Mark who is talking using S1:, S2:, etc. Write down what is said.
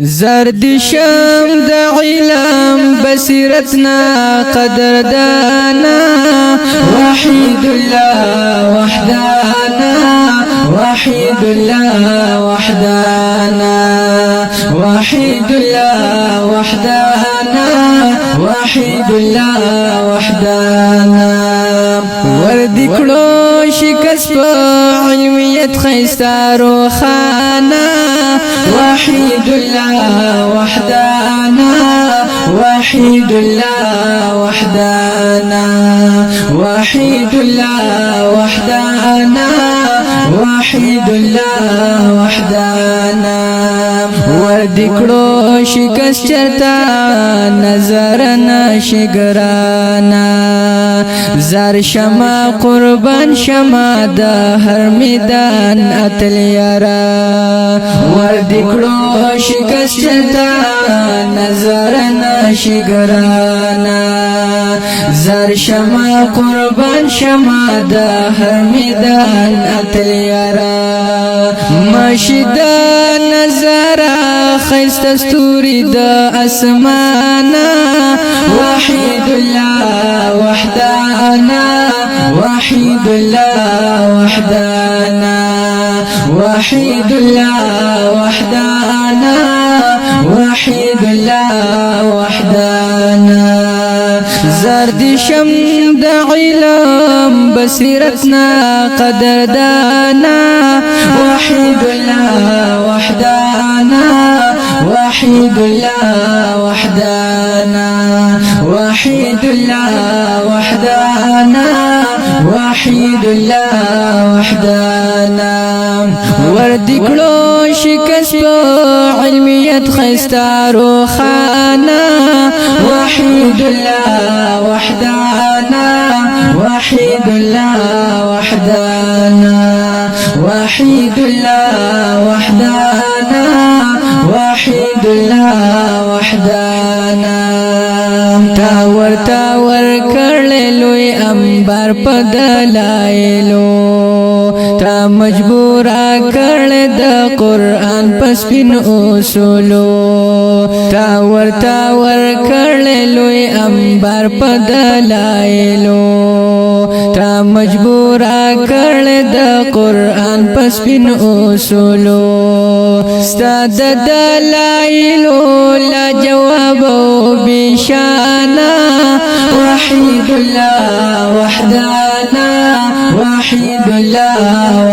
S1: زرد شم د علم بصیرتنا قدردانا وحید الله وحدانا وحید الله وحدانا وحید الله وحدانا وحید الله وحدانا ورد کړو شکست په علمیت خیستا روخانا وحید الله وحدانا وحید الله وحدانا وحید الله وحدانا وحید الله وحدانا ورد کړو شکست چرتا نظر نشګرانا زار شما قربان شما د هر میدان اتل یارا ورد کړو شکست چرتا نظر نشګرانا زار شما قربان شما د هر میدان اتل یارا مشد نظر خیست استوری د اسمانا وحید الله وحدانا وحید الله وحدانا وحید الله وحدانا وحید الله وحدانا زرد شم د علم بصیرتنا قدردانا وحید الله وحدانا وحید الله وحدانا وحید الله وحدانا وحید الله وحدانا ورد کړو شکست په علمیت خیستا روخانا وحید الله وحدانا وحید الله وحدانا وحید الله وحدانا وحید الله وحدانا تاور تاور کړلوی انبار په دلایلو تا مجبورا کړل د قران پس پن اصولو تاور تاور کړلوی انبار په دلایلو تا مجبورا کړل د قران پس پن اصولو ستاد دلایلو لا جواب بشانا وحید الله وحدانا وحید الله